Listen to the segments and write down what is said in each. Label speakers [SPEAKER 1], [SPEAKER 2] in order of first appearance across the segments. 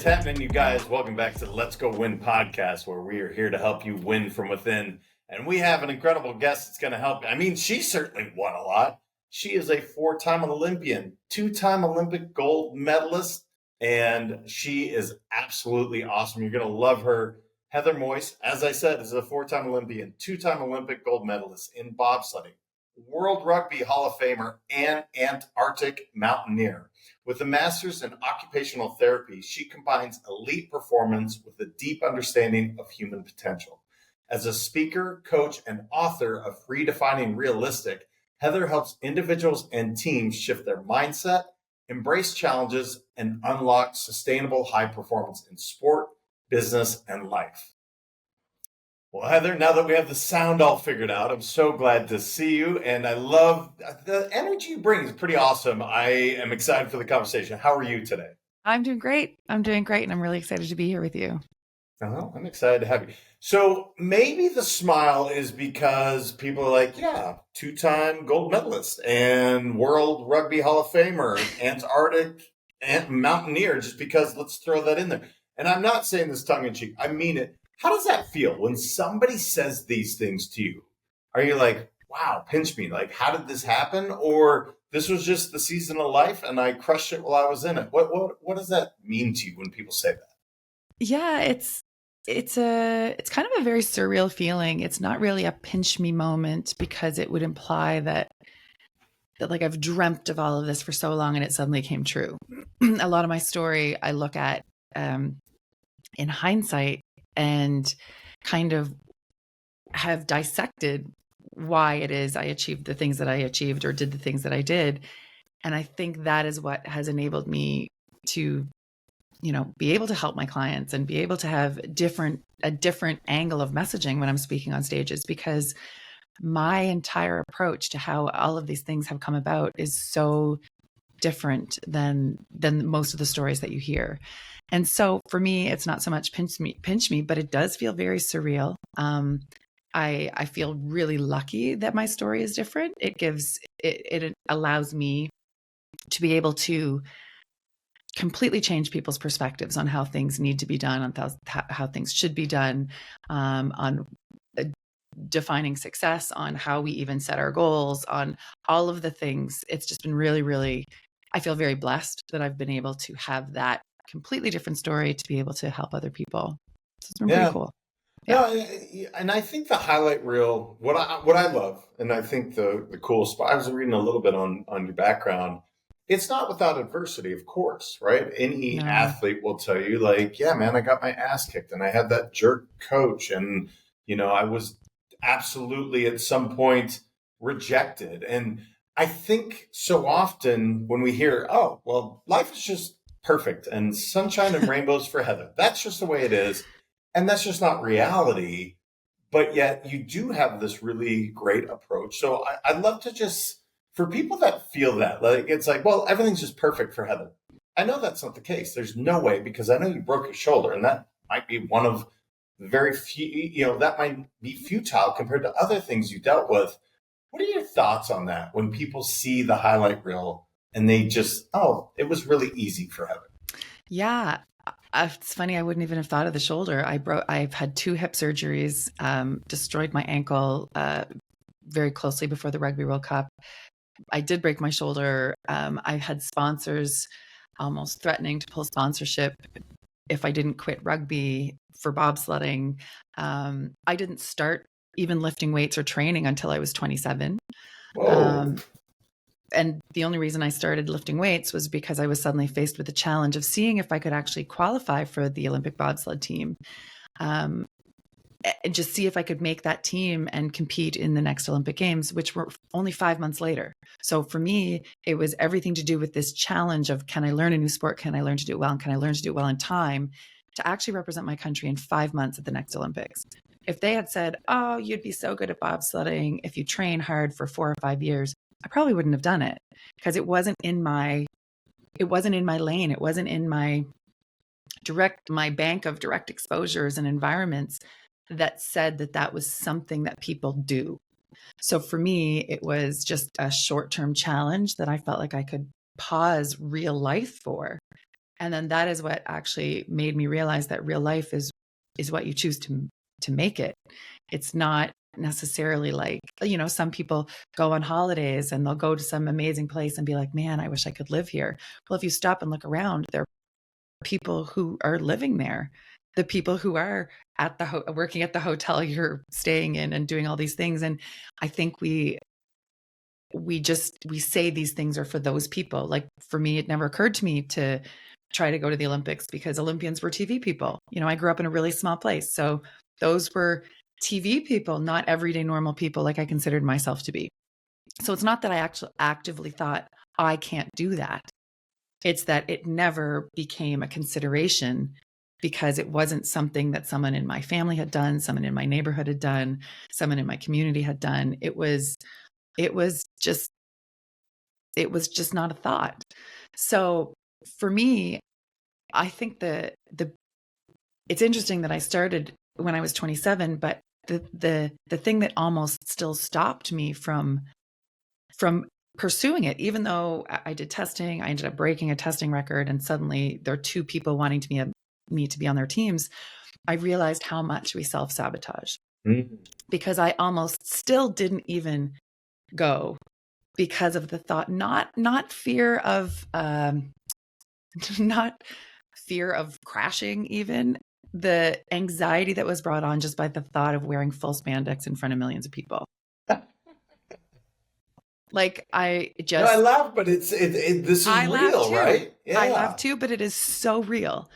[SPEAKER 1] is happening, you guys? Welcome back to the Let's Go Win podcast, where we are here to help you win from within. And we have an incredible guest that's going to help. I mean, she certainly won a lot. She is a 4-time Olympian, 2-time Olympic gold medalist, and she is absolutely awesome. You're going to love her. Heather Moyse, as I said, is a 4-time Olympian, 2-time Olympic gold medalist in bobsledding, World Rugby Hall of Famer, and Antarctic mountaineer. With a master's in occupational therapy, she combines elite performance with a deep understanding of human potential. As a speaker, coach, and author of Redefining Realistic, Heather helps individuals and teams shift their mindset, embrace challenges, and unlock sustainable high performance in sport, business, and life. Well, Heather, now that we have the sound all figured out, I'm so glad to see you, and I love the energy you bring. Is pretty awesome. I am excited for the conversation. How are you today?
[SPEAKER 2] I'm doing great. And I'm really excited to be here with you.
[SPEAKER 1] Oh, I'm excited to have you. So maybe the smile is because people are like, yeah, 2-time gold medalist and World Rugby Hall of Famer, Antarctic and mountaineer, just because let's throw that in there. And I'm not saying this tongue in cheek. I mean it. How does that feel when somebody says these things to you? Are you like, wow, pinch me? Like, how did this happen? Or this was just the season of life and I crushed it while I was in it. What does that mean to you when people say that?
[SPEAKER 2] Yeah, it's kind of a very surreal feeling. It's not really a pinch me moment because it would imply that like I've dreamt of all of this for so long and it suddenly came true. A lot of my story I look at in hindsight and kind of have dissected why it is I achieved the things that I achieved or did the things that I did. And I think that is what has enabled me to, be able to help my clients and be able to have a different angle of messaging when I'm speaking on stages, because my entire approach to how all of these things have come about is so different than most of the stories that you hear. And so for me, it's not so much pinch me, but it does feel very surreal. I feel really lucky that my story is different. It allows me to be able to completely change people's perspectives on how things need to be done, on how things should be done, on defining success, on how we even set our goals, on all of the things. It's just been really, really, I feel very blessed that I've been able to have that completely different story to be able to help other people. So it's been pretty cool.
[SPEAKER 1] Yeah. No, and I think the highlight reel, what I love, and I think the coolest spot, I was reading a little bit on your background. It's not without adversity, of course, right? Any athlete will tell you, like, yeah, man, I got my ass kicked and I had that jerk coach. And, I was absolutely at some point rejected. And I think so often when we hear, oh, well, life is just perfect and sunshine and rainbows for Heather. That's just the way it is. And that's just not reality. But yet you do have this really great approach. So I'd love to just, for people that feel that, like, it's like, well, everything's just perfect for Heather. I know that's not the case. There's no way, because I know you broke your shoulder, and that might be one of the very few, that might be futile compared to other things you dealt with. What are your thoughts on that when people see the highlight reel and they just, oh, it was really easy for Heather?
[SPEAKER 2] Yeah. It's funny. I wouldn't even have thought of the shoulder. I've had 2 hip surgeries, destroyed my ankle very closely before the Rugby World Cup. I did break my shoulder. I had sponsors almost threatening to pull sponsorship if I didn't quit rugby for bobsledding. I didn't start even lifting weights or training until I was 27. And the only reason I started lifting weights was because I was suddenly faced with the challenge of seeing if I could actually qualify for the Olympic bobsled team. And just see if I could make that team and compete in the next Olympic Games, which were only 5 months later. So for me, it was everything to do with this challenge of, can I learn a new sport? Can I learn to do it well? And can I learn to do it well in time to actually represent my country in 5 months at the next Olympics? If they had said, oh, you'd be so good at bobsledding if you train hard for 4 or 5 years, I probably wouldn't have done it, because it wasn't in my lane. It wasn't in my bank of direct exposures and environments that said that was something that people do. So for me, it was just a short-term challenge that I felt like I could pause real life for And then that is what actually made me realize that real life is what you choose to make it. It's not necessarily like, some people go on holidays and they'll go to some amazing place and be like, man, I wish I could live here. Well, if you stop and look around, there are people who are living there, the people who are at working at the hotel you're staying in and doing all these things. And I think we say these things are for those people. Like for me, it never occurred to me to try to go to the Olympics because Olympians were TV people. I grew up in a really small place. So those were TV people, not everyday normal people like I considered myself to be. So it's not that I actually actively thought, I can't do that. It's that it never became a consideration because it wasn't something that someone in my family had done, someone in my neighborhood had done, someone in my community had done. It was just not a thought. So for me, I think it's interesting that I started when I was 27, but the thing that almost still stopped me from pursuing it, even though I did testing, I ended up breaking a testing record, and suddenly there are two people wanting me to be on their teams. I realized how much we self-sabotage because I almost still didn't even go because of the thought, not fear of not fear of crashing, even the anxiety that was brought on just by the thought of wearing full spandex in front of millions of people. Like I
[SPEAKER 1] laugh, but this is real, right?
[SPEAKER 2] Yeah. I laugh too, but it is so real.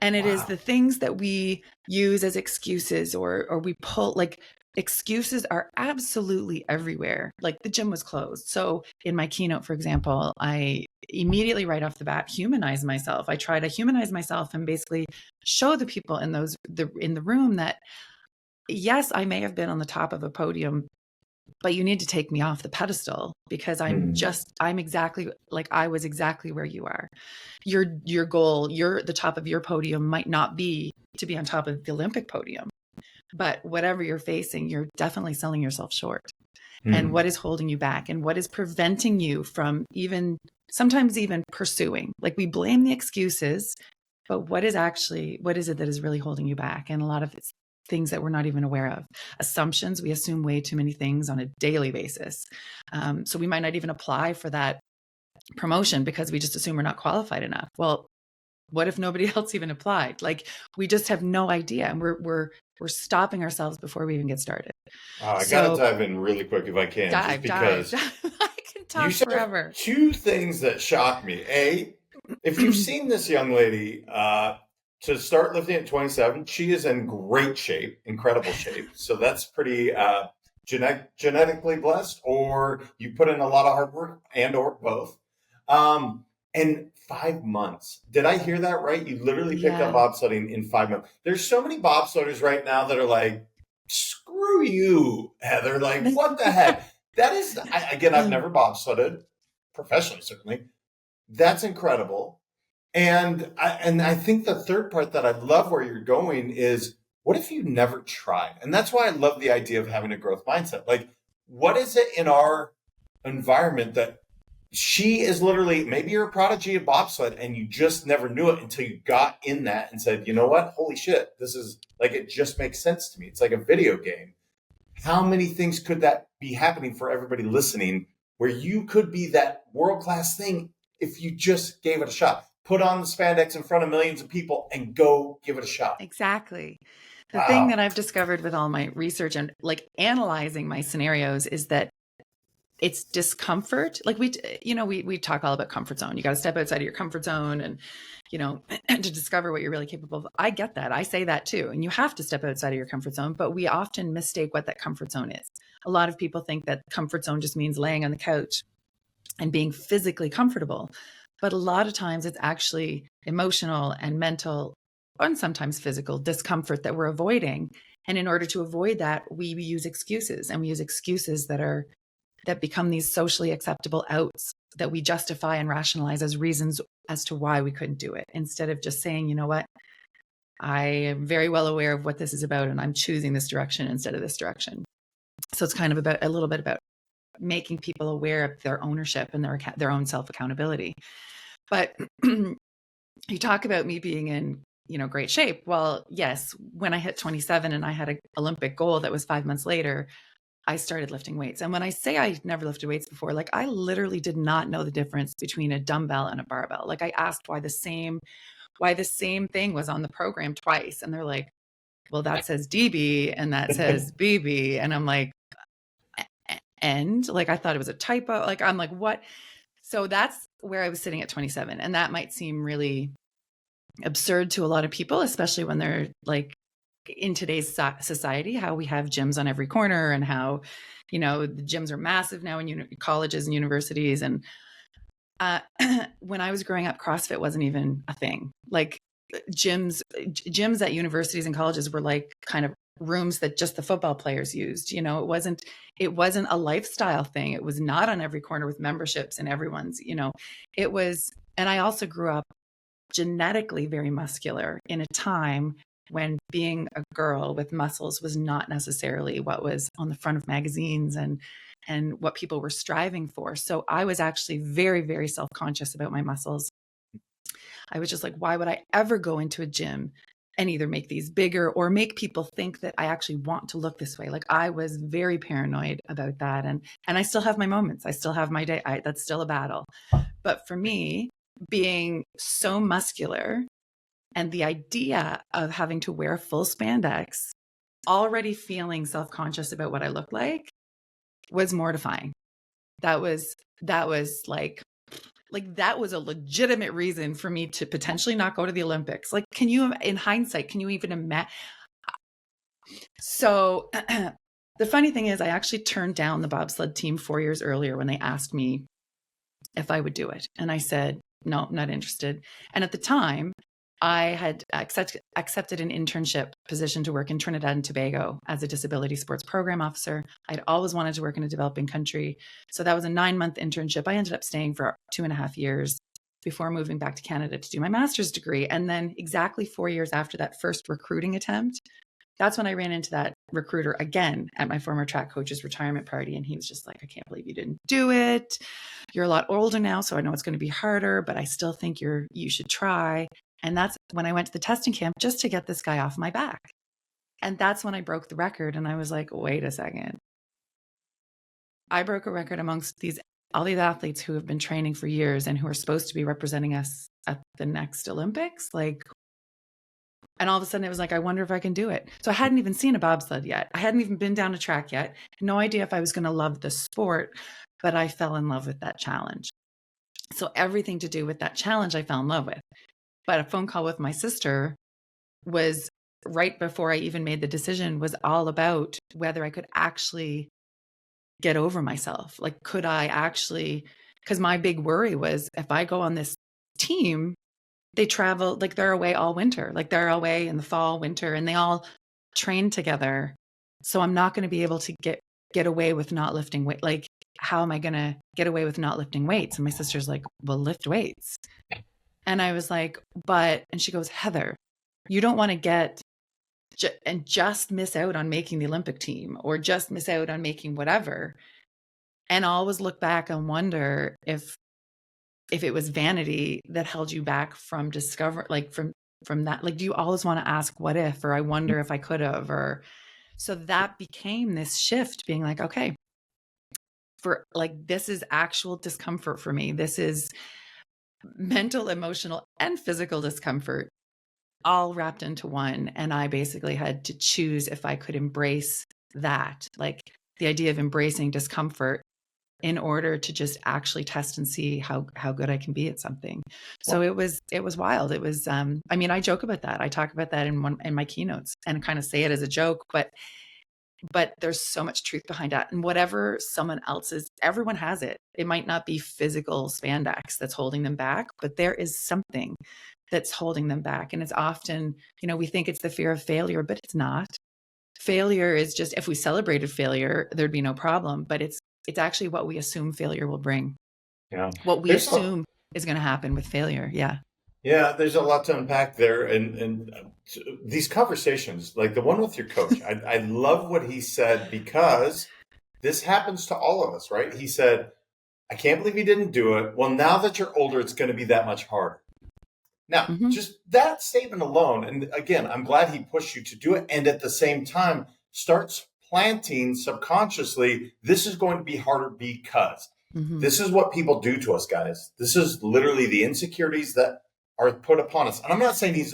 [SPEAKER 2] And it is the things that we use as excuses or we pull, like excuses are absolutely everywhere. Like the gym was closed. So in my keynote, for example, I immediately right off the bat humanize myself. I try to humanize myself and basically show the people in the room that yes, I may have been on the top of a podium, but you need to take me off the pedestal because I'm exactly like I was exactly where you are. Your goal, the top of your podium might not be to be on top of the Olympic podium, but whatever you're facing, you're definitely selling yourself short. And what is holding you back and what is preventing you from sometimes even pursuing? Like we blame the excuses, but what is it that is really holding you back? And a lot of it's things that we're not even aware of. Assumptions, we assume way too many things on a daily basis. So we might not even apply for that promotion because we just assume we're not qualified enough. Well, what if nobody else even applied? Like we just have no idea. And we're stopping ourselves before we even get started.
[SPEAKER 1] I got to dive in really quick if I can.
[SPEAKER 2] Dive. I can talk forever.
[SPEAKER 1] Two things that shock me. A, if you've seen this young lady, to start lifting at 27, she is in great shape, incredible shape. So that's pretty genetically blessed, or you put in a lot of hard work or both. And 5 months. Did I hear that right? You literally picked up bobsledding in 5 months. There's so many bobsledders right now that are like, screw you, Heather. Like, what the heck? That is, again, I've never bobsledded, professionally certainly. That's incredible. And I think the third part that I love where you're going is, what if you never tried? And that's why I love the idea of having a growth mindset. Like, what is it in our environment that she is literally, maybe you're a prodigy of bobsled and you just never knew it until you got in that and said, you know what? Holy shit. This is like, it just makes sense to me. It's like a video game. How many things could that be happening for everybody listening where you could be that world-class thing if you just gave it a shot? Put on the spandex in front of millions of people and go give it a shot.
[SPEAKER 2] Exactly. The thing that I've discovered with all my research and like analyzing my scenarios is that it's discomfort. Like we talk all about comfort zone. You got to step outside of your comfort zone and, to discover what you're really capable of. I get that. I say that too. And you have to step outside of your comfort zone, but we often mistake what that comfort zone is. A lot of people think that comfort zone just means laying on the couch and being physically comfortable. But a lot of times it's actually emotional and mental and sometimes physical discomfort that we're avoiding. And in order to avoid that, we use excuses, and we use excuses that become these socially acceptable outs that we justify and rationalize as reasons as to why we couldn't do it, instead of just saying, you know what, I am very well aware of what this is about and I'm choosing this direction instead of this direction. So it's kind of a little bit about making people aware of their ownership and their own self-accountability. But you talk about me being in, great shape. Well, yes, when I hit 27 and I had an Olympic goal that was 5 months later, I started lifting weights. And when I say I never lifted weights before, like I literally did not know the difference between a dumbbell and a barbell. Like I asked why the same thing was on the program twice. And they're like, well, that says DB and that says BB. And I'm like, and like, I thought it was a typo. Like, I'm like, what? So that's where I was sitting at 27. And that might seem really absurd to a lot of people, especially when they're like in today's society, how we have gyms on every corner and how, the gyms are massive now in colleges and universities. And when I was growing up, CrossFit wasn't even a thing. Like gyms at universities and colleges were like kind of rooms that just the football players used. It wasn't a lifestyle thing. It was not on every corner with memberships and everyone's, it was. And I also grew up genetically very muscular in a time when being a girl with muscles was not necessarily what was on the front of magazines and what people were striving for. So I was actually very, very self-conscious about my muscles. I was just like, why would I ever go into a gym and either make these bigger or make people think that I actually want to look this way? Like I was very paranoid about that. And I still have my moments. I still have my day. That's still a battle. But for me, being so muscular and the idea of having to wear full spandex, already feeling self-conscious about what I look like was mortifying. That was like that was a legitimate reason for me to potentially not go to the Olympics. Like, in hindsight, can you even imagine? So the funny thing is I actually turned down the bobsled team 4 years earlier when they asked me if I would do it. And I said, no, not interested. And at the time, I had accepted an internship position to work in Trinidad and Tobago as a disability sports program officer. I'd always wanted to work in a developing country. So that was a 9-month internship. I ended up staying for 2.5 years before moving back to Canada to do my master's degree. And then exactly 4 years after that first recruiting attempt, that's when I ran into that recruiter again at my former track coach's retirement party. And he was just like, I can't believe you didn't do it. You're a lot older now, so I know it's going to be harder, but I still think you should try. And that's when I went to the testing camp just to get this guy off my back. And that's when I broke the record. And I was like, wait a second. I broke a record amongst all these athletes who have been training for years and who are supposed to be representing us at the next Olympics. And all of a sudden it was like, I wonder if I can do it. So I hadn't even seen a bobsled yet. I hadn't even been down a track yet. No idea if I was going to love the sport, but I fell in love with that challenge. So everything to do with that challenge, I fell in love with. But a phone call with my sister was right before I even made the decision, was all about whether I could actually get over myself. Like, could I actually, because my big worry was if I go on this team, they travel, like they're away all winter, like they're away in the fall, winter, and they all train together. So I'm not going to be able to get away with not lifting weight. Like, how am I going to get away with not lifting weights? And my sister's like, well, lift weights. And I was like, and she goes, Heather, you don't want to just miss out on making the Olympic team or just miss out on making whatever. And always look back and wonder if it was vanity that held you back from from that, like, do you always want to ask what if, or I wonder if I could have, or so that became this shift being like, okay, for like, this is actual discomfort for me. This is mental, emotional, and physical discomfort all wrapped into one. And I basically had to choose if I could embrace that, like the idea of embracing discomfort in order to just actually test and see how good I can be at something. So it was wild. It was, I mean, I joke about that. I talk about that in my keynotes and kind of say it as a joke, but there's so much truth behind that. And whatever someone else's, everyone has it. It might not be physical spandex that's holding them back, but there is something that's holding them back. And it's often, we think it's the fear of failure, but it's not. Failure is just, if we celebrated failure, there'd be no problem, but it's actually what we assume failure will bring.
[SPEAKER 1] Yeah.
[SPEAKER 2] What we assume is going to happen with failure. Yeah.
[SPEAKER 1] Yeah, there's a lot to unpack there. And these conversations, like the one with your coach, I love what he said, because this happens to all of us, right? He said, I can't believe you didn't do it. Well, now that you're older, it's going to be that much harder. Now,
[SPEAKER 2] Mm-hmm.
[SPEAKER 1] just that statement alone, and again, I'm glad he pushed you to do it. And at the same time, starts planting subconsciously, this is going to be harder because
[SPEAKER 2] Mm-hmm.
[SPEAKER 1] this is what people do to us, guys. This is literally the insecurities that are put upon us. And I'm not saying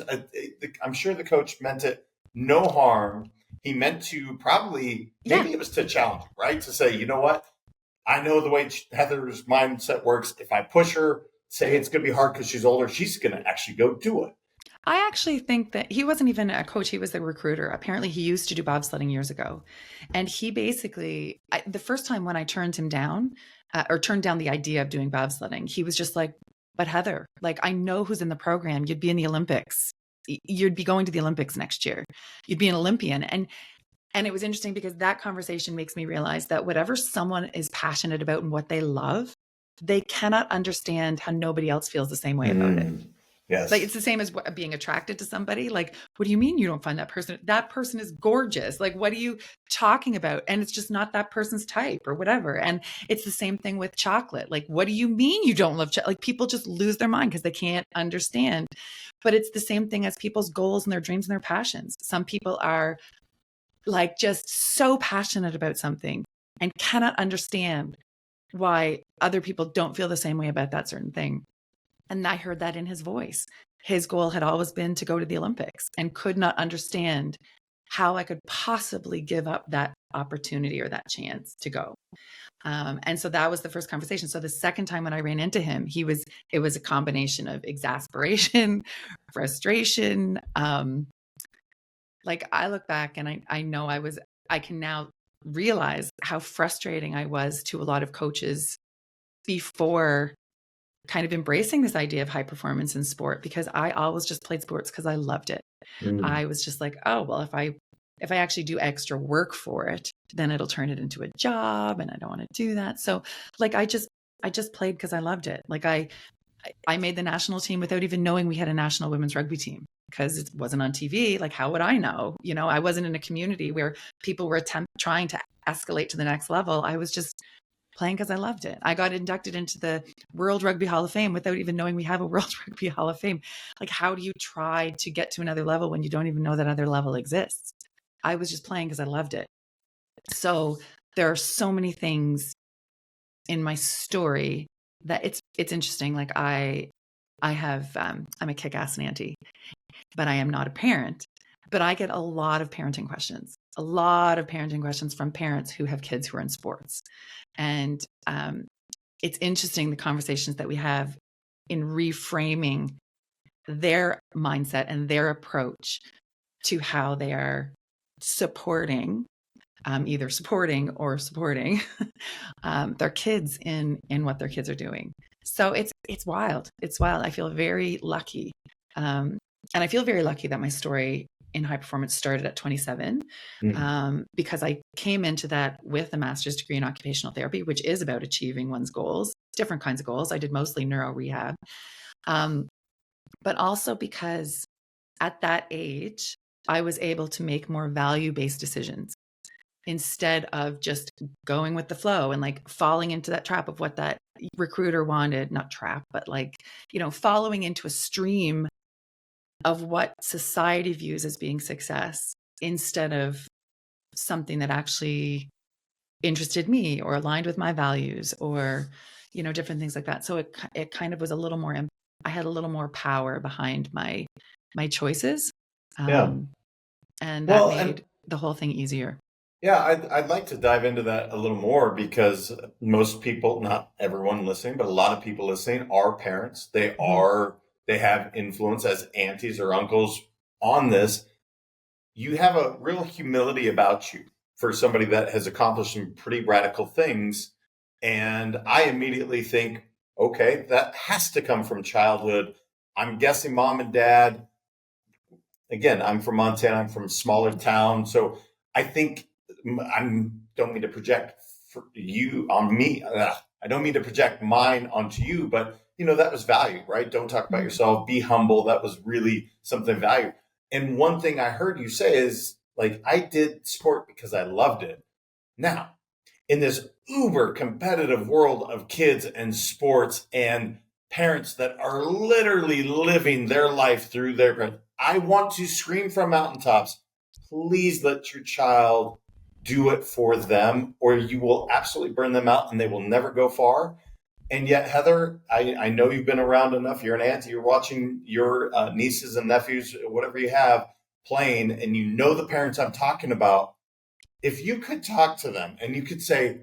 [SPEAKER 1] I'm sure the coach meant it no harm. He meant to probably,
[SPEAKER 2] Yeah.
[SPEAKER 1] maybe it was to challenge, right? To say, you know what? I know the way Heather's mindset works. If I push her, say it's going to be hard because she's older, she's going to actually go do it.
[SPEAKER 2] I actually think that he wasn't even a coach. He was a recruiter. Apparently, he used to do bobsledding years ago. And he basically, the first time when I turned him down or turned down the idea of doing bobsledding, he was just like, but Heather, like, I know who's in the program. You'd be in the Olympics. You'd be going to the Olympics next year. You'd be an Olympian. And it was interesting because that conversation makes me realize that whatever someone is passionate about and what they love, they cannot understand how nobody else feels the same way about it.
[SPEAKER 1] Yes.
[SPEAKER 2] Like, it's the same as being attracted to somebody. Like, what do you mean you don't find that person? That person is gorgeous. Like, what are you talking about? And it's just not that person's type or whatever. And it's the same thing with chocolate. Like, what do you mean you don't love chocolate? Like, people just lose their mind because they can't understand. But it's the same thing as people's goals and their dreams and their passions. Some people are like just so passionate about something and cannot understand why other people don't feel the same way about that certain thing. And I heard that in his voice. His goal had always been to go to the Olympics and could not understand how I could possibly give up that opportunity or that chance to go. And so that was the first conversation. So the second time when I ran into him, it was a combination of exasperation, frustration. Like, I look back and I know I can now realize how frustrating I was to a lot of coaches before kind of embracing this idea of high performance in sport, because I always just played sports because I loved it. I was just like, oh, well, if I actually do extra work for it, then it'll turn it into a job, and I don't want to do that. So like, I just played because I loved it. Like, I made the national team without even knowing we had a national women's rugby team because it wasn't on TV. Like, how would I know? You know, I wasn't in a community where people were trying to escalate to the next level. I was just playing because I loved it. I got inducted into the World Rugby Hall of Fame without even knowing we have a World Rugby Hall of Fame. Like, how do you try to get to another level when you don't even know that other level exists? I was just playing because I loved it. So there are so many things in my story that it's interesting. Like, I'm a kick-ass auntie, but I am not a parent. But I get a lot of parenting questions from parents who have kids who are in sports. And it's interesting, the conversations that we have in reframing their mindset and their approach to how they are supporting, either supporting or supporting their kids in what their kids are doing. So it's wild. It's wild. I feel very lucky. And I feel very lucky that my story in high performance started at 27, because I came into that with a master's degree in occupational therapy, which is about achieving one's goals, different kinds of goals. I did mostly neuro rehab, but also because at that age, I was able to make more value-based decisions instead of just going with the flow and like falling into that trap of what that recruiter wanted, not trap, but like, you know, following into a stream of what society views as being success instead of something that actually interested me or aligned with my values, or, you know, different things like that. So it kind of was a little more, I had a little more power behind my choices. And that made the whole thing easier.
[SPEAKER 1] Yeah, I'd like to dive into that a little more, because most people, not everyone listening, but a lot of people listening are parents. They have influence as aunties or uncles on this. You have a real humility about you for somebody that has accomplished some pretty radical things. And I immediately think, okay, that has to come from childhood. I'm guessing mom and dad, again, I'm from Montana, I'm from a smaller town. So I think I don't mean to project for you on me. I don't mean to project mine onto you, but you know, that was value, right? Don't talk about yourself, be humble. That was really something value. And one thing I heard you say is like, I did sport because I loved it. Now, in this uber competitive world of kids and sports, and parents that are literally living their life through their, I want to scream from mountaintops, please let your child do it for them, or you will absolutely burn them out and they will never go far. And yet, Heather, I know you've been around enough. You're an auntie. You're watching your nieces and nephews, whatever you have, playing, and you know the parents I'm talking about. If you could talk to them and you could say,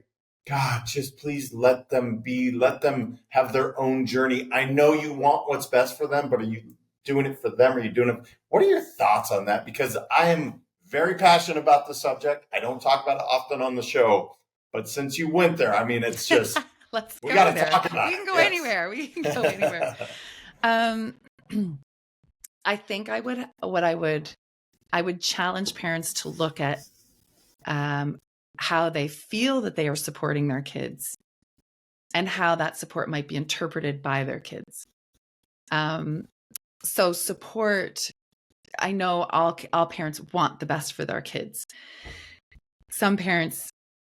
[SPEAKER 1] God, just please let them be, let them have their own journey. I know you want what's best for them, but are you doing it for them? Are you doing it? What are your thoughts on that? Because I am very passionate about the subject. I don't talk about it often on the show, but since you went there, I mean, it's just,
[SPEAKER 2] Let's
[SPEAKER 1] we
[SPEAKER 2] go
[SPEAKER 1] got to
[SPEAKER 2] there.
[SPEAKER 1] talk about
[SPEAKER 2] We
[SPEAKER 1] it.
[SPEAKER 2] can go
[SPEAKER 1] Yes.
[SPEAKER 2] anywhere. We can go anywhere. I think I would challenge parents to look at how they feel that they are supporting their kids and how that support might be interpreted by their kids. So support, I know all parents want the best for their kids. Some parents,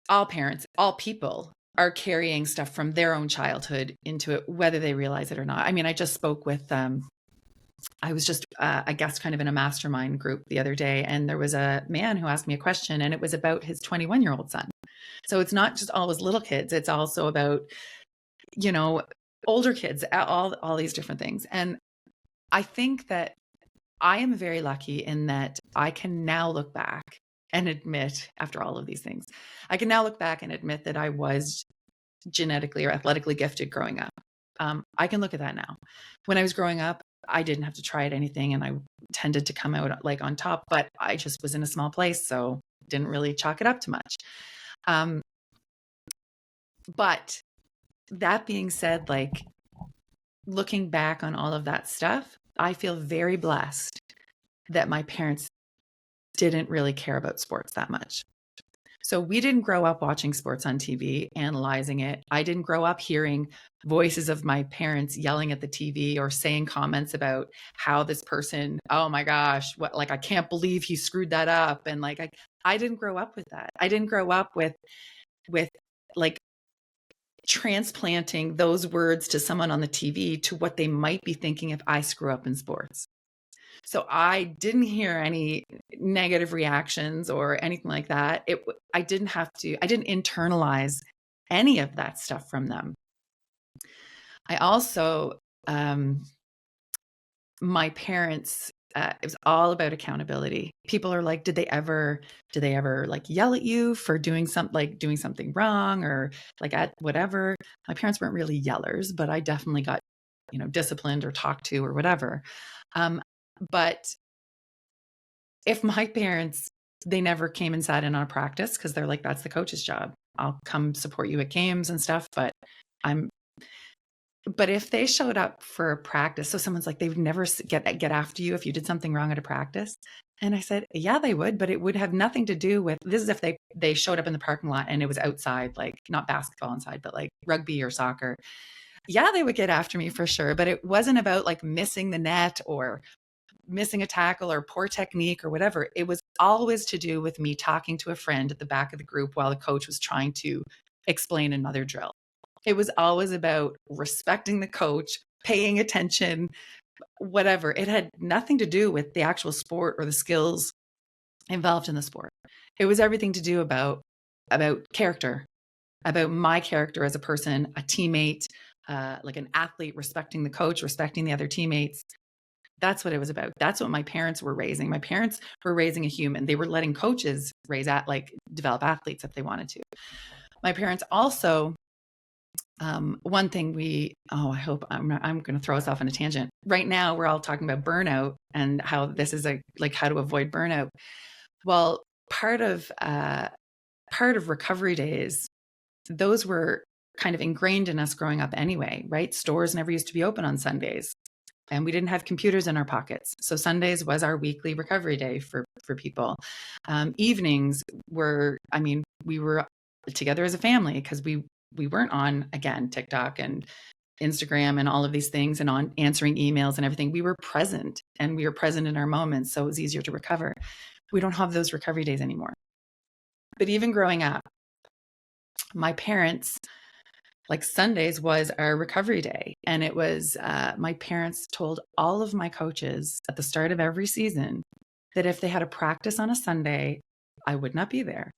[SPEAKER 2] all people are carrying stuff from their own childhood into it, whether they realize it or not. I mean, I just spoke with, I was just a guest kind of in a mastermind group the other day, and there was a man who asked me a question, and it was about his 21-year-old son. So it's not just always little kids. It's also about, older kids, all these different things. And I think that I am very lucky in that I can now look back and admit, after all of these things, I can now look back and admit that I was genetically or athletically gifted growing up. I can look at that now. When I was growing up, I didn't have to try at anything, and I tended to come out like on top, but I just was in a small place, so didn't really chalk it up to much. But that being said, like, looking back on all of that stuff, I feel very blessed that my parents didn't really care about sports that much. So we didn't grow up watching sports on TV, analyzing it. I didn't grow up hearing voices of my parents yelling at the TV or saying comments about how this person, oh my gosh, what, like, I can't believe he screwed that up. And like, I didn't grow up with that. I didn't grow up with like transplanting those words to someone on the TV to what they might be thinking if I screw up in sports. So I didn't hear any negative reactions or anything like that. I didn't internalize any of that stuff from them. I also, my parents, it was all about accountability. People are like, did they ever like yell at you for doing something wrong or like at whatever? My parents weren't really yellers, but I definitely got, disciplined or talked to or whatever. But if my parents, they never came and sat in on a practice because they're like, that's the coach's job. I'll come support you at games and stuff, but if they showed up for a practice, so someone's like, they would never get after you if you did something wrong at a practice. And I said, yeah, they would, but it would have nothing to do with, this is if they showed up in the parking lot and it was outside, like not basketball inside, but like rugby or soccer. Yeah, they would get after me for sure. But it wasn't about like missing the net or missing a tackle or poor technique or whatever. It was always to do with me talking to a friend at the back of the group while the coach was trying to explain another drill. It was always about respecting the coach, paying attention, whatever. It had nothing to do with the actual sport or the skills involved in the sport. It was everything to do about character, about my character as a person, a teammate, like an athlete, respecting the coach, respecting the other teammates. That's what it was about. That's what my parents were raising. My parents were raising a human. They were letting coaches develop athletes if they wanted to. My parents also, one thing I hope I'm going to throw us off on a tangent. Right now, we're all talking about burnout and how this is how to avoid burnout. Well, part of recovery days, those were kind of ingrained in us growing up anyway, right? Stores never used to be open on Sundays. And we didn't have computers in our pockets. So Sundays was our weekly recovery day for people. Evenings we were together as a family because we weren't on, again, TikTok and Instagram and all of these things and on answering emails and everything. We were present and we were present in our moments. So it was easier to recover. We don't have those recovery days anymore. But even growing up, my parents, like Sundays was our recovery day. And it was, my parents told all of my coaches at the start of every season that if they had a practice on a Sunday, I would not be there.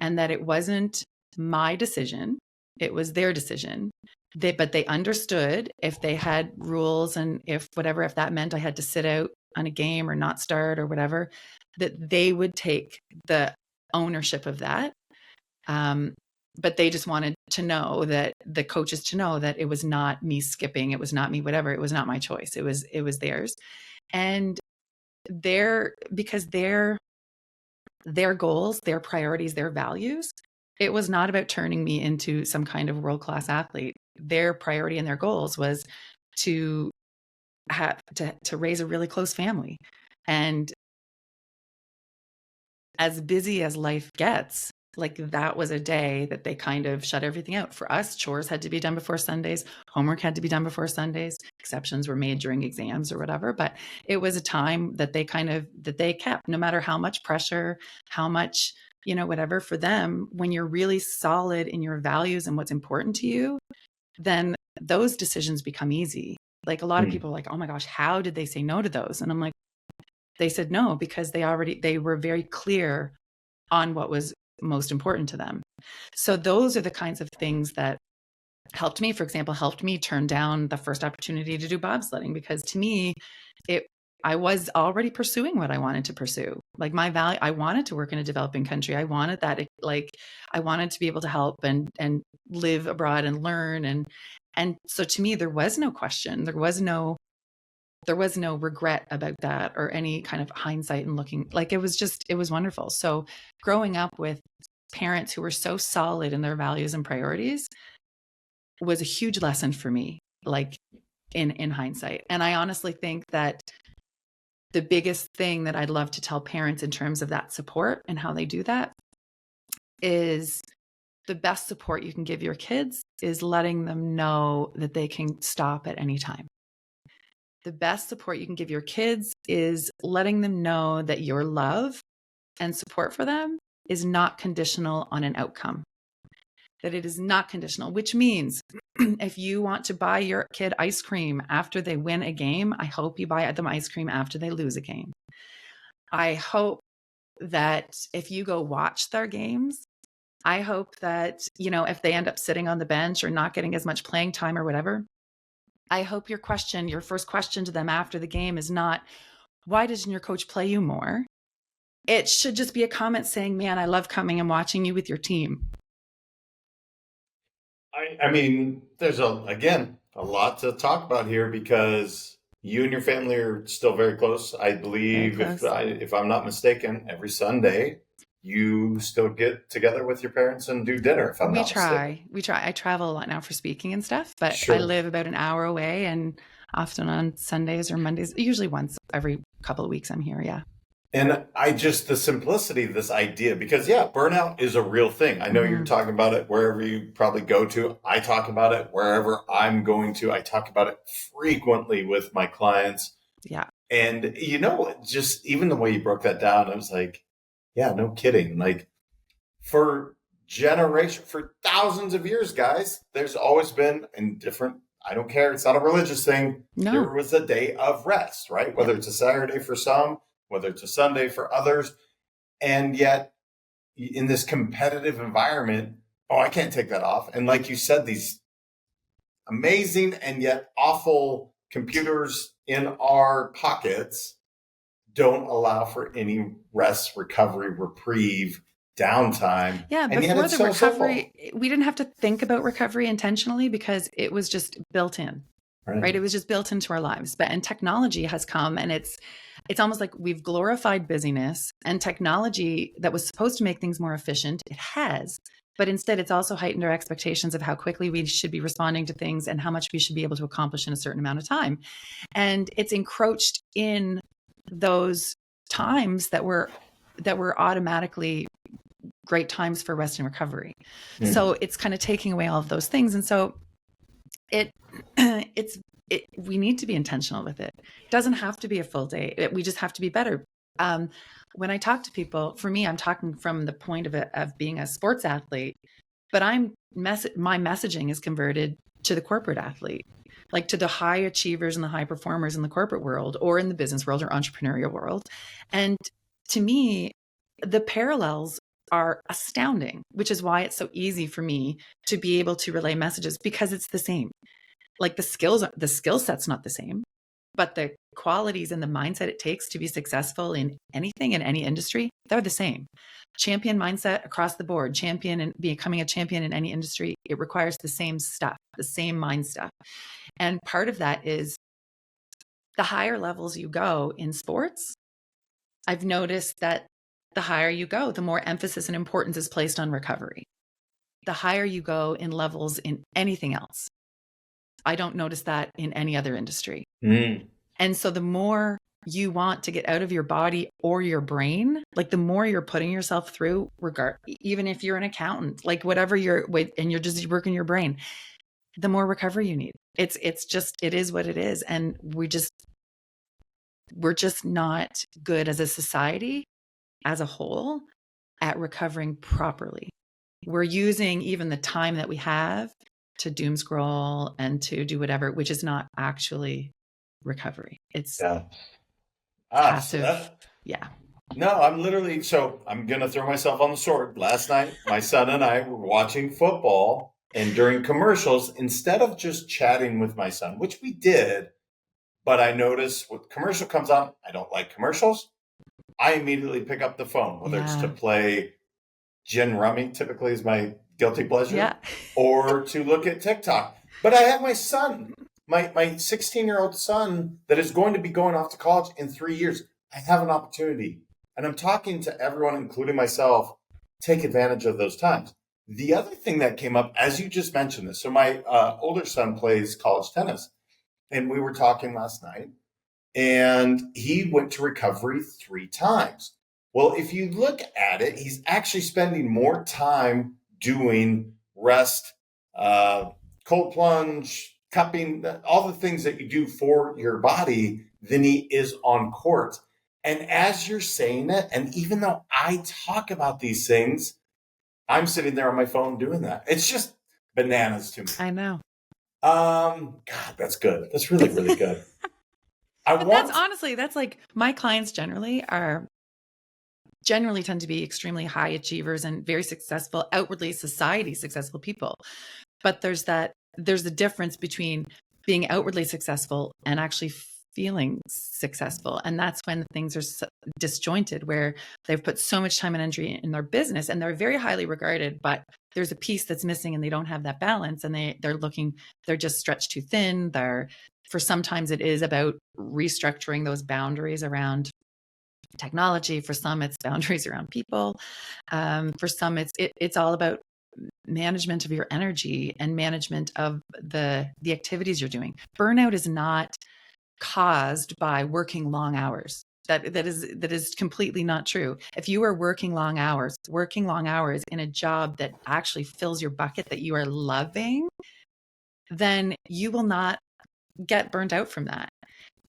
[SPEAKER 2] And that it wasn't my decision, it was their decision. But they understood if they had rules and if that meant I had to sit out on a game or not start or whatever, that they would take the ownership of that. But they just wanted to know that the coaches to know that it was not me skipping, it was not me, whatever, it was not my choice. It was theirs. And because their goals, their priorities, their values, it was not about turning me into some kind of world-class athlete. Their priority and their goals was to have to raise a really close family. And as busy as life gets, like that was a day that they kind of shut everything out. For us, chores had to be done before Sundays, homework had to be done before Sundays, exceptions were made during exams or whatever, but it was a time that they kept, no matter how much pressure, how much, whatever. For them, when you're really solid in your values and what's important to you, then those decisions become easy. Like a lot of people are like, oh my gosh, how did they say no to those? And I'm like, they said no because they were very clear on what was most important to them. So those are the kinds of things that helped me, for example, turn down the first opportunity to do bobsledding, because to me, I was already pursuing what I wanted to pursue. Like my value, I wanted to work in a developing country. I wanted that, like I wanted to be able to help and live abroad and learn. And so to me, there was no question. There was no regret about that or any kind of hindsight and looking, like it was wonderful. So growing up with parents who were so solid in their values and priorities was a huge lesson for me, like in hindsight. And I honestly think that the biggest thing that I'd love to tell parents in terms of that support and how they do that is the best support you can give your kids is letting them know that they can stop at any time. The best support you can give your kids is letting them know that your love and support for them is not conditional on an outcome. That it is not conditional, which means if you want to buy your kid ice cream after they win a game, I hope you buy them ice cream after they lose a game. I hope that if you go watch their games, I hope that, if they end up sitting on the bench or not getting as much playing time or whatever, I hope your first question to them after the game is not, why doesn't your coach play you more? It should just be a comment saying, man, I love coming and watching you with your team.
[SPEAKER 1] I mean, there's a lot to talk about here because you and your family are still very close. I believe, if I'm not mistaken, every Sunday you still get together with your parents and do dinner. If I'm not mistaken.
[SPEAKER 2] We try. I travel a lot now for speaking and stuff, but
[SPEAKER 1] Sure.
[SPEAKER 2] I live about an hour away, and often on Sundays or Mondays, usually once every couple of weeks, I'm here. Yeah.
[SPEAKER 1] And the simplicity of this idea, because burnout is a real thing. I know you're talking about it wherever you probably go to. I talk about it wherever I'm going to. I talk about it frequently with my clients.
[SPEAKER 2] Yeah.
[SPEAKER 1] And, just even the way you broke that down, I was like, yeah, no kidding. Like for thousands of years, guys, there's always been I don't care. It's not a religious thing.
[SPEAKER 2] No.
[SPEAKER 1] There was a day of rest, right? Whether it's a Saturday for some, whether it's a Sunday for others. And yet in this competitive environment, I can't take that off. And like you said, these amazing and yet awful computers in our pockets don't allow for any rest, recovery, reprieve, downtime.
[SPEAKER 2] Yeah, before the recovery, we didn't have to think about recovery intentionally because it was just built in, right? It was just built into our lives. And technology has come, and it's almost like we've glorified busyness, and technology that was supposed to make things more efficient, it has. But instead, it's also heightened our expectations of how quickly we should be responding to things and how much we should be able to accomplish in a certain amount of time. And it's encroached in those times that were automatically great times for rest and recovery. So it's kind of taking away all of those things. And so we need to be intentional with it. It doesn't have to be a full day. We just have to be better. When I talk to people, for me, I'm talking from the point of being a sports athlete. But my messaging is converted to the corporate athlete, like to the high achievers and the high performers in the corporate world or in the business world or entrepreneurial world. And to me, the parallels are astounding, which is why it's so easy for me to be able to relay messages, because it's the same. Like the skill set's not the same, but the qualities and the mindset it takes to be successful in anything, in any industry, they're the same. Champion mindset across the board, champion and becoming a champion in any industry, it requires the same stuff, the same mind stuff. And part of that is the higher levels you go in sports. I've noticed that the higher you go, the more emphasis and importance is placed on recovery. The higher you go in levels in anything else. I don't notice that in any other industry. And so the more you want to get out of your body or your brain, like the more you're putting yourself through, even if you're an accountant, like whatever and you're just working your brain, the more recovery you need. It is what it is. And we're just not good as a society, as a whole, at recovering properly. We're using even the time that we have to doom scroll and to do whatever, which is not actually recovery. It's passive. Yeah.
[SPEAKER 1] No, I'm going to throw myself on the sword. Last night, my son and I were watching football, and during commercials, instead of just chatting with my son, which we did, but I noticed when commercial comes on, I don't like commercials. I immediately pick up the phone, whether it's to play gin rummy, typically is my guilty pleasure, or to look at TikTok. But I have my son, my 16-year-old son that is going to be going off to college in 3 years. I have an opportunity, and I'm talking to everyone, including myself, take advantage of those times. The other thing that came up, as you just mentioned this, so my older son plays college tennis, and we were talking last night, and he went to recovery 3 times. Well, if you look at it, he's actually spending more time doing rest, cold plunge, cupping, all the things that you do for your body than he is on court. And as you're saying it, and even though I talk about these things, I'm sitting there on my phone doing that. It's just bananas to me.
[SPEAKER 2] I know.
[SPEAKER 1] God, that's good. That's really, really good.
[SPEAKER 2] That's like my clients generally tend to be extremely high achievers and very successful, outwardly society successful people. But there's a difference between being outwardly successful and actually feeling successful. And that's when things are disjointed, where they've put so much time and energy in their business and they're very highly regarded, but there's a piece that's missing and they don't have that balance, and they're just stretched too thin. For sometimes it is about restructuring those boundaries around technology. For some, it's boundaries around people. For some, it's all about management of your energy and management of the activities you're doing. Burnout is not caused by working long hours. That is completely not true. If you are working long hours in a job that actually fills your bucket, that you are loving, then you will not get burnt out from that.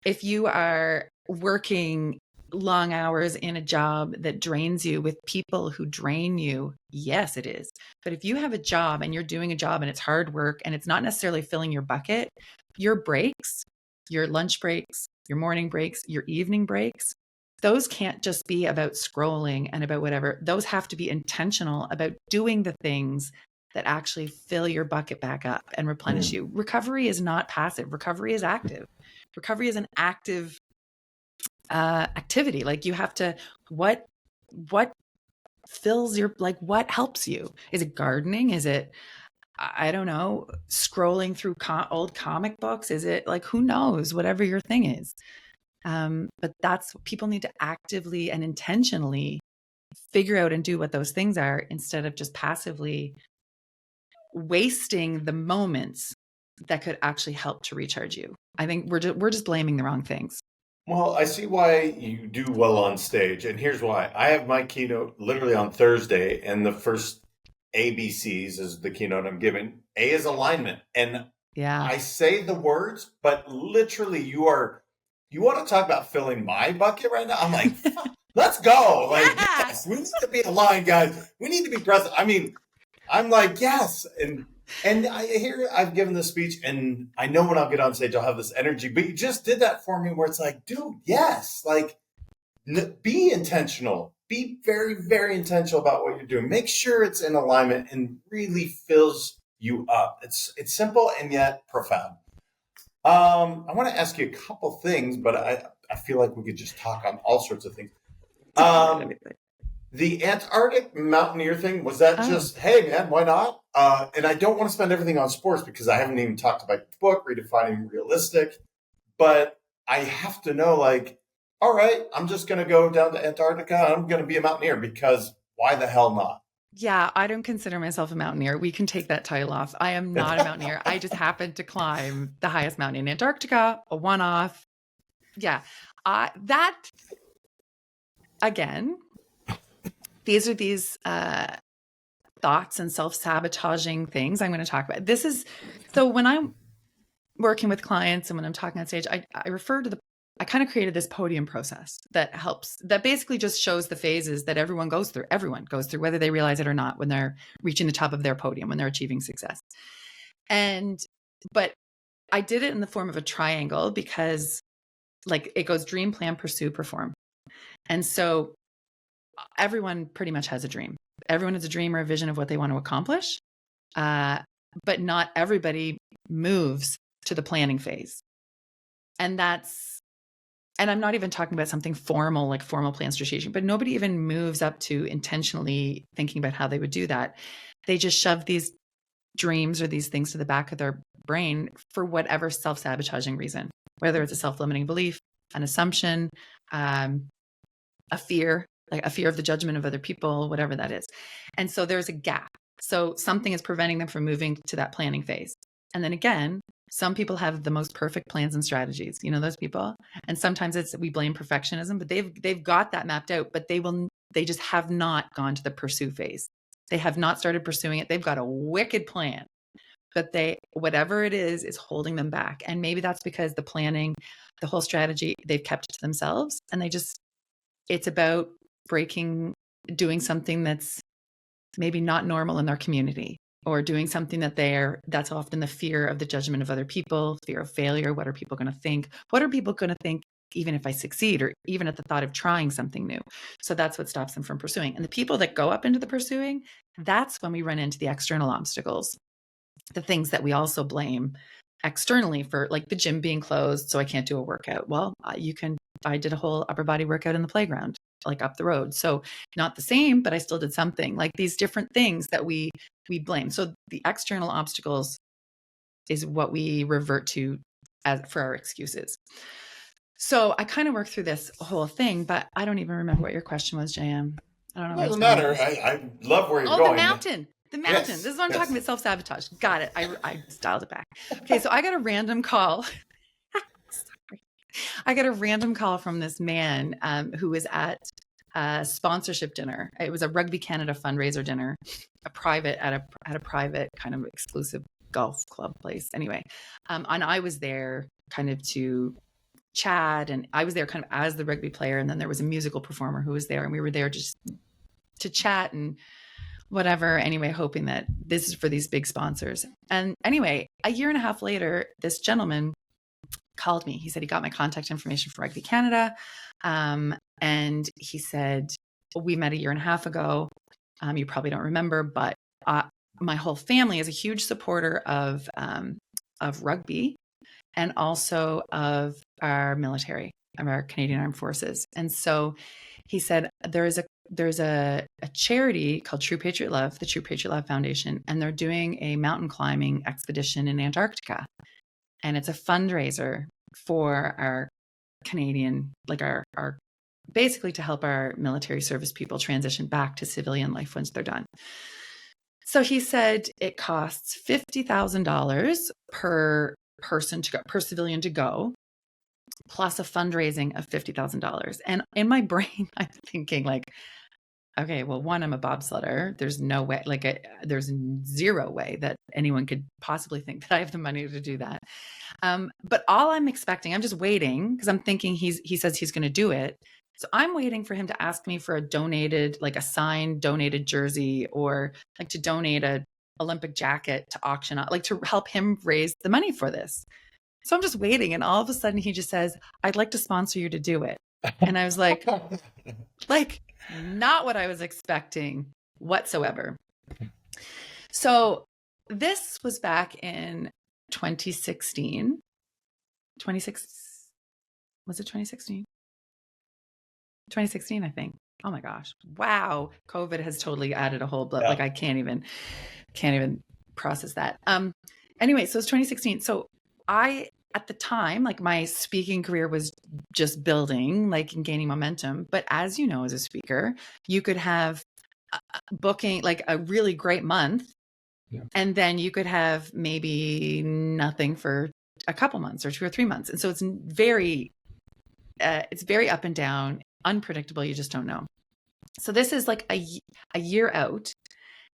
[SPEAKER 2] If you are working long hours in a job that drains you with people who drain you, yes, it is. But if you have a job and you're doing a job and it's hard work and it's not necessarily filling your bucket, your breaks, your lunch breaks, your morning breaks, your evening breaks, those can't just be about scrolling and about whatever. Those have to be intentional about doing the things that actually fill your bucket back up and replenish you. Recovery is not passive. Recovery is active. Recovery is an active activity. Like you have to, what fills your, like what helps you? Is it gardening? Is it, I don't know, scrolling through old comic books? Is it like, who knows, whatever your thing is. But that's, people need to actively and intentionally figure out and do what those things are, instead of just passively wasting the moments that could actually help to recharge you. I think we're just blaming the wrong things.
[SPEAKER 1] Well, I see why you do well on stage, and here's why. I have my keynote literally on Thursday, and the first ABCs is the keynote I'm giving. A is alignment, and I say the words, but literally you want to talk about filling my bucket right now? I'm like, let's go. Like, yes, we need to be aligned, guys. We need to be present. I mean, I'm like, yes. And I hear I've given this speech, and I know when I'll get on stage, I'll have this energy. But you just did that for me, where it's like, dude, yes, like be intentional. Be very, very intentional about what you're doing. Make sure it's in alignment and really fills you up. It's simple and yet profound. I want to ask you a couple things, but I feel like we could just talk on all sorts of things. Um, the Antarctic mountaineer thing, was that just, hey man, why not? And I don't want to spend everything on sports because I haven't even talked about the book, Redefining Realistic. But I have to know, like, all right, I'm just going to go down to Antarctica. I'm going to be a mountaineer because why the hell not?
[SPEAKER 2] Yeah, I don't consider myself a mountaineer. We can take that title off. I am not a mountaineer. I just happened to climb the highest mountain in Antarctica, a one-off. Yeah. That, again, these are these thoughts and self-sabotaging things I'm going to talk about. So when I'm working with clients and when I'm talking on stage, I refer to I kind of created this podium process that basically just shows the phases that everyone goes through, whether they realize it or not, when they're reaching the top of their podium, when they're achieving success. But I did it in the form of a triangle because like it goes dream, plan, pursue, perform. And so everyone pretty much has a dream. Everyone has a dream or a vision of what they want to accomplish. But not everybody moves to the planning phase. And I'm not even talking about something formal, like formal plan strategic, but nobody even moves up to intentionally thinking about how they would do that. They just shove these dreams or these things to the back of their brain for whatever self-sabotaging reason, whether it's a self-limiting belief, an assumption, a fear, like a fear of the judgment of other people, whatever that is. And so there's a gap. So something is preventing them from moving to that planning phase. And then again, some people have the most perfect plans and strategies, you know, those people. And sometimes we blame perfectionism, but they've got that mapped out, but they just have not gone to the pursue phase. They have not started pursuing it. They've got a wicked plan, but whatever it is holding them back. And maybe that's because the planning, the whole strategy, they've kept it to themselves, and it's about doing something that's maybe not normal in their community, or doing something that's often the fear of the judgment of other people, fear of failure. What are people going to think? What are people going to think even if I succeed, or even at the thought of trying something new? So that's what stops them from pursuing. And the people that go up into the pursuing, that's when we run into the external obstacles, the things that we also blame externally, for like the gym being closed, so I can't do a workout. Well, I did a whole upper body workout in the playground, like up the road. So not the same, but I still did something. Like these different things that we blame. So the external obstacles is what we revert to for our excuses. So I kind of worked through this whole thing, but I don't even remember what your question was, JM. I don't know.
[SPEAKER 1] It doesn't matter. I love where you're
[SPEAKER 2] going.
[SPEAKER 1] The
[SPEAKER 2] mountain. The mountain. Yes, this is what I'm talking about, self-sabotage. Got it. I dialed it back. Okay, so I got a random call. Sorry. I got a random call from this man who was at a sponsorship dinner. It was a Rugby Canada fundraiser dinner, at a private kind of exclusive golf club place. Anyway, and I was there kind of to chat, and I was there kind of as the rugby player, and then there was a musical performer who was there, and we were there just to chat and whatever. Anyway, hoping that this is for these big sponsors. And anyway, a year and a half later, this gentleman called me. He said he got my contact information from Rugby Canada. And he said, we met a year and a half ago. You probably don't remember, but my whole family is a huge supporter of rugby, and also of our military, of our Canadian Armed Forces. And so he said, there's a charity called True Patriot Love, the True Patriot Love Foundation, and they're doing a mountain climbing expedition in Antarctica. And it's a fundraiser for our Canadian, like our basically to help our military service people transition back to civilian life once they're done. So he said it costs $50,000 per person per civilian to go, plus a fundraising of $50,000. And in my brain, I'm thinking like, okay, well, one, I'm a bobsledder. There's no way, there's zero way that anyone could possibly think that I have the money to do that. But all I'm expecting, I'm just waiting, because I'm thinking he says he's going to do it. So I'm waiting for him to ask me for a donated, like a signed donated jersey, or like to donate a Olympic jacket to auction, like to help him raise the money for this. So I'm just waiting. And all of a sudden he just says, I'd like to sponsor you to do it. And I was like, not what I was expecting whatsoever. So this was back in 2016. 26, was it 2016? 2016, I think. Oh my gosh. Wow. COVID has totally added a whole blood.
[SPEAKER 1] Yeah.
[SPEAKER 2] Like I can't even process that. Anyway, so it's 2016. So at the time, like my speaking career was just building, like and gaining momentum. But as you know, as a speaker, you could have booking like a really great month. Yeah. And then you could have maybe nothing for a couple months or 2 or 3 months. And so it's very up and down, unpredictable. You just don't know. So this is like a year out.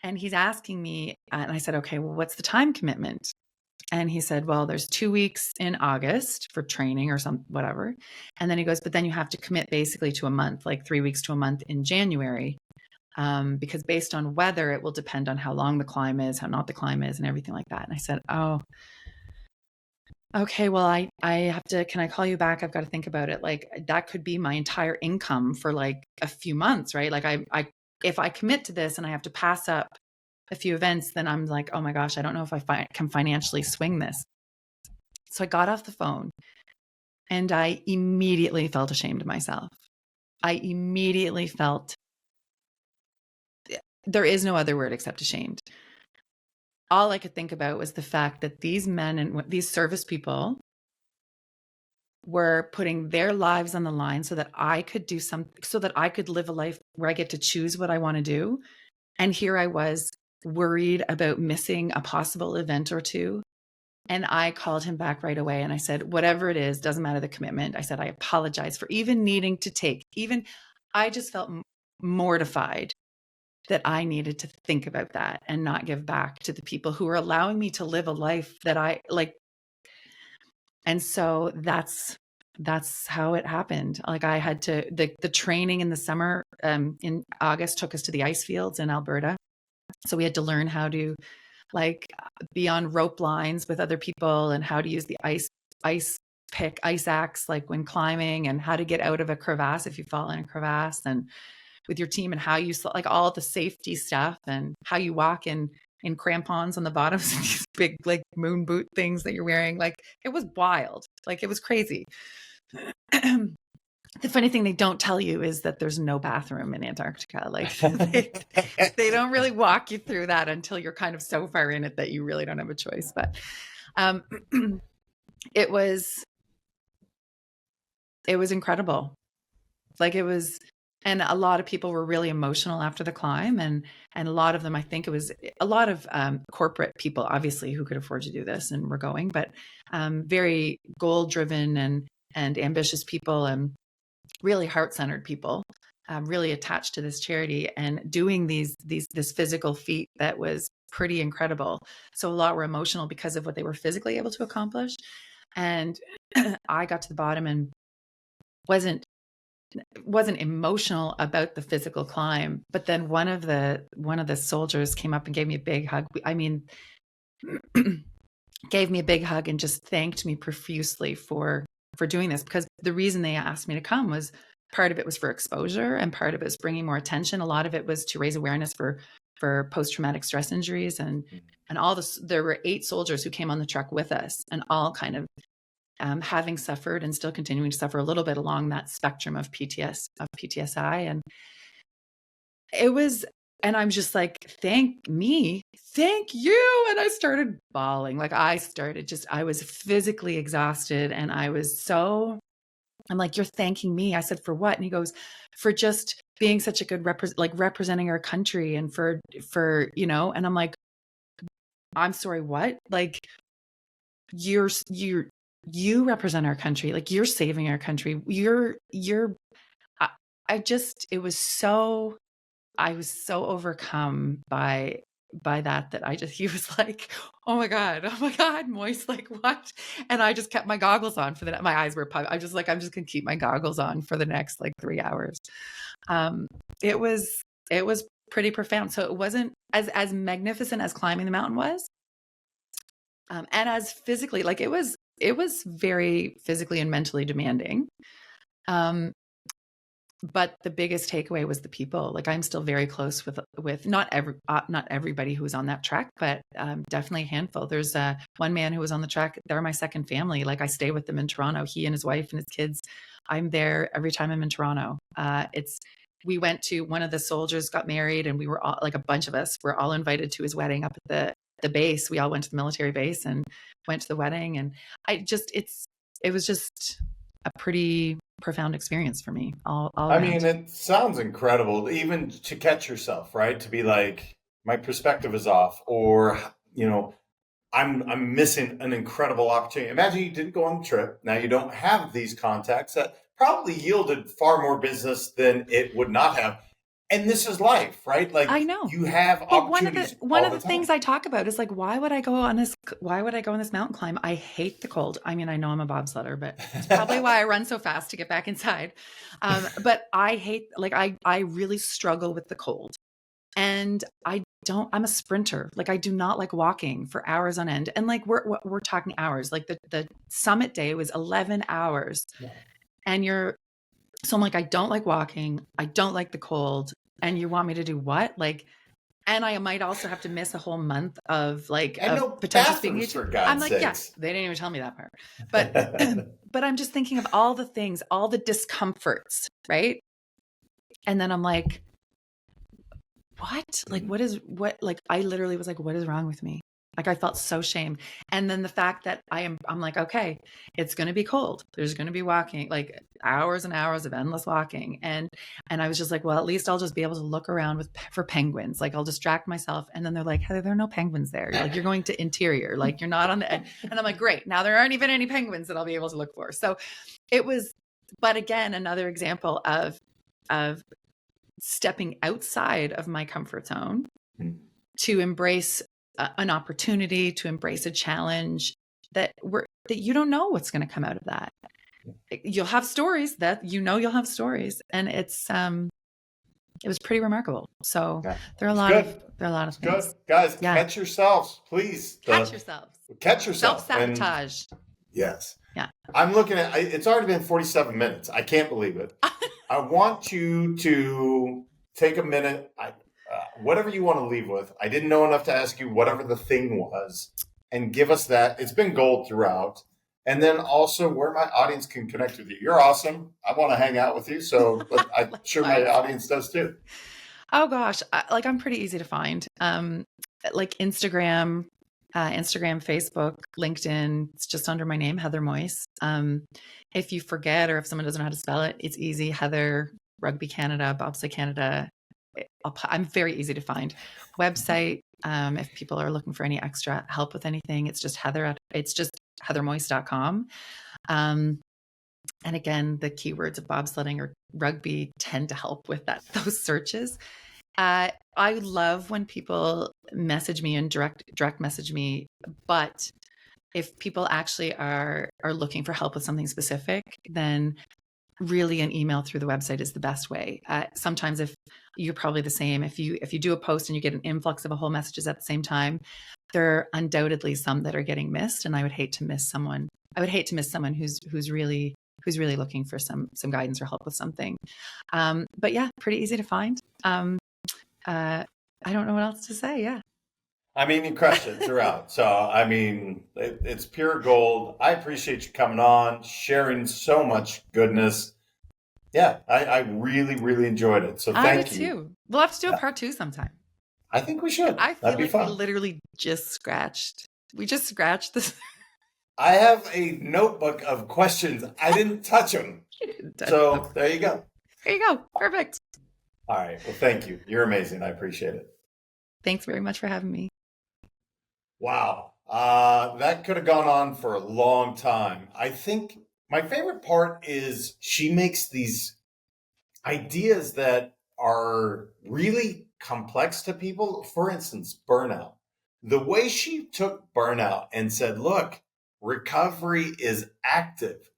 [SPEAKER 2] And he's asking me, and I said, okay, well, what's the time commitment? And he said, well, there's 2 weeks in August for training or whatever. And then he goes, but then you have to commit basically to a month, like 3 weeks to a month in January. Because based on weather, it will depend on how long the climb is, how not the climb is, and everything like that. And I said, oh, okay, well, I have to, can I call you back? I've got to think about it. Like that could be my entire income for like a few months, right? Like if I commit to this and I have to pass up a few events, then I'm like, oh my gosh, I don't know if I can financially swing this. So I got off the phone and I immediately felt ashamed of myself. I immediately felt, there is no other word except ashamed. All I could think about was the fact that these men and these service people were putting their lives on the line so that I could do something, so that I could live a life where I get to choose what I want to do. And here I was worried about missing a possible event or two. And I called him back right away. And I said, whatever it is, doesn't matter the commitment. I said, I apologize for even needing to take, I just felt mortified that I needed to think about that and not give back to the people who are allowing me to live a life that I like. And so that's how it happened. Like I had to, the training in the summer in August took us to the ice fields in Alberta. So we had to learn how to like be on rope lines with other people and how to use the ice axe, like when climbing, and how to get out of a crevasse if you fall in a crevasse, and with your team, and how you like all the safety stuff, and how you walk in crampons on the bottoms of these big like moon boot things that you're wearing. Like it was wild. Like it was crazy. The funny thing they don't tell you is that there's no bathroom in Antarctica. Like they don't really walk you through that until you're kind of so far in it that you really don't have a choice. But it was incredible. Like it was, and a lot of people were really emotional after the climb, and a lot of them, I think it was a lot of corporate people, obviously, who could afford to do this and were going, but very goal driven and ambitious people, and really heart-centered people, really attached to this charity and doing this physical feat that was pretty incredible. So a lot were emotional because of what they were physically able to accomplish. And I got to the bottom and wasn't emotional about the physical climb. But then one of the soldiers came up and gave me a big hug. I mean, gave me a big hug and just thanked me profusely for doing this, because the reason they asked me to come was, part of it was for exposure and part of it was bringing more attention. A lot of it was to raise awareness for post-traumatic stress injuries, and all this. There were 8 soldiers who came on the truck with us, and all kind of having suffered and still continuing to suffer a little bit along that spectrum of PTSI. And it was, and I'm just like, thank you. And I started bawling. Like I was physically exhausted, and I'm like, you're thanking me. I said, for what? And he goes, for just being such a good representing our country, and for, and I'm like, I'm sorry, what? Like you represent our country. Like you're saving our country. I was so overcome by by that he was like, oh my God, Moyse, like what? And I just kept my goggles on my eyes were puffed. I'm just gonna keep my goggles on for the next like 3 hours. It was pretty profound. So it wasn't as magnificent as climbing the mountain was. And as physically, like it was very physically and mentally demanding. But the biggest takeaway was the people. Like I'm still very close with not everybody who was on that trek, but definitely a handful. There's one man who was on the trek. They're my second family. Like I stay with them in Toronto. He and his wife and his kids. I'm there every time I'm in Toronto. We went to, one of the soldiers got married, and we were all, like a bunch of us were all invited to his wedding up at the base. We all went to the military base and went to the wedding, and it was just a pretty profound experience for me all
[SPEAKER 1] I
[SPEAKER 2] around.
[SPEAKER 1] mean, it sounds incredible, even to catch yourself, right? To be like, my perspective is off, or, you know, I'm missing an incredible opportunity. Imagine you didn't go on the trip. Now you don't have these contacts that probably yielded far more business than it would not have. And this is life, right? Like
[SPEAKER 2] I know
[SPEAKER 1] you have
[SPEAKER 2] but
[SPEAKER 1] opportunities.
[SPEAKER 2] one of the things I talk about is like, why would I go on this mountain climb? I hate the cold. I mean, I know I'm a bobsledder, but it's probably why I run so fast to get back inside. But I hate, like, I really struggle with the cold, and I'm a sprinter. Like I do not like walking for hours on end. And like we're talking hours. Like the summit day was 11 hours.
[SPEAKER 1] Yeah.
[SPEAKER 2] And so I'm like, I don't like walking. I don't like the cold. And you want me to do what? Like, and I might also have to miss a whole month of like
[SPEAKER 1] And no
[SPEAKER 2] potential speaking.
[SPEAKER 1] for God's
[SPEAKER 2] I'm like,
[SPEAKER 1] sakes.
[SPEAKER 2] yeah, they didn't even tell me that part. But I'm just thinking of all the things, all the discomforts, right? And then I'm like, what? Like, like, I literally was like, what is wrong with me? Like, I felt so shamed. And then the fact that I'm like, okay, it's going to be cold. There's going to be walking, like hours and hours of endless walking. And I was just like, well, at least I'll just be able to look around for penguins. Like I'll distract myself. And then they're like, Heather, there are no penguins there. Like you're going to interior, like you're not on the end. And I'm like, great. Now there aren't even any penguins that I'll be able to look for. So it was, but again, another example of stepping outside of my comfort zone to embrace an opportunity, to embrace a challenge that you don't know what's going to come out of that. You'll have stories you'll have stories, and it was pretty remarkable. So there are a lot of things.
[SPEAKER 1] Good. Guys, catch yourselves, please.
[SPEAKER 2] Catch yourselves. Self-sabotage.
[SPEAKER 1] Yes.
[SPEAKER 2] Yeah.
[SPEAKER 1] I'm looking at, it's already been 47 minutes. I can't believe it. I want you to take a minute, whatever you want to leave with. I didn't know enough to ask you whatever the thing was, and give us that. It's been gold throughout. And then also where my audience can connect with you. You're awesome. I want to hang out with you. So I'm sure my audience does too.
[SPEAKER 2] Oh gosh. I'm pretty easy to find. Like Instagram, Facebook, LinkedIn. It's just under my name, Heather Moyse. If you forget, or if someone doesn't know how to spell it, it's easy. Heather, Rugby Canada, Bobsleigh Canada. I'm very easy to find. Website, if people are looking for any extra help with anything, it's just heathermoyse.com. And again, the keywords of bobsledding or rugby tend to help with those searches. I love when people message me and direct message me, but if people actually are looking for help with something specific, then really an email through the website is the best way. Sometimes, if you're probably the same, if you do a post and you get an influx of a whole messages at the same time, there are undoubtedly some that are getting missed, and I would hate to miss someone. I would hate to miss someone who's really looking for some guidance or help with something. But yeah, pretty easy to find. I don't know what else to say. Yeah.
[SPEAKER 1] I mean, you crushed it throughout. So, I mean, it's pure gold. I appreciate you coming on, sharing so much goodness. Yeah, I really, really enjoyed it. So thank you.
[SPEAKER 2] I did too. We'll have to do a part 2 sometime.
[SPEAKER 1] I think we should.
[SPEAKER 2] I feel
[SPEAKER 1] That'd be
[SPEAKER 2] like
[SPEAKER 1] fun.
[SPEAKER 2] we literally just scratched this.
[SPEAKER 1] I have a notebook of questions. I didn't touch them. So there you go.
[SPEAKER 2] There you go. Perfect.
[SPEAKER 1] All right. Well, thank you. You're amazing. I appreciate it.
[SPEAKER 2] Thanks very much for having me.
[SPEAKER 1] Wow. That could have gone on for a long time. I think my favorite part is she makes these ideas that are really complex to people. For instance, burnout. The way she took burnout and said, look, recovery is active.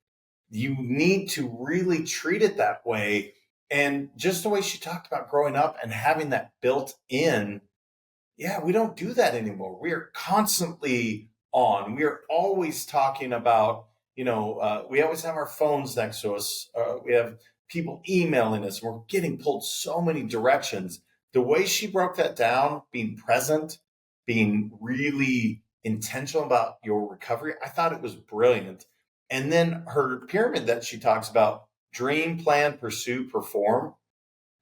[SPEAKER 1] You need to really treat it that way. And just the way she talked about growing up and having that built in, yeah, we don't do that anymore. We are constantly on. We are always talking about, we always have our phones next to us. We have people emailing us. We're getting pulled so many directions. The way she broke that down, being present, being really intentional about your recovery, I thought it was brilliant. And then her pyramid that she talks about, dream, plan, pursue, perform.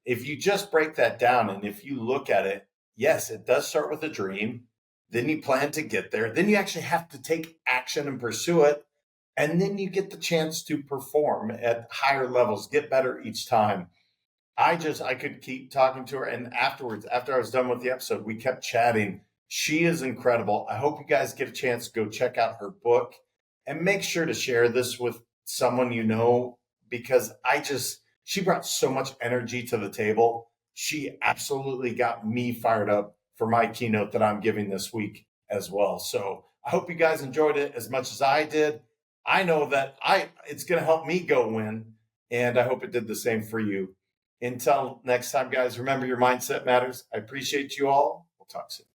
[SPEAKER 1] If you just break that down and if you look at it, yes, it does start with a dream. Then you plan to get there. Then you actually have to take action and pursue it. And then you get the chance to perform at higher levels, get better each time. I could keep talking to her. And afterwards, after I was done with the episode, we kept chatting. She is incredible. I hope you guys get a chance to go check out her book and make sure to share this with someone you know, because she brought so much energy to the table. She absolutely got me fired up for my keynote that I'm giving this week as well. So I hope you guys enjoyed it as much as I did. I know that it's going to help me go win, and I hope it did the same for you. Until next time, guys, remember your mindset matters. I appreciate you all. We'll talk soon.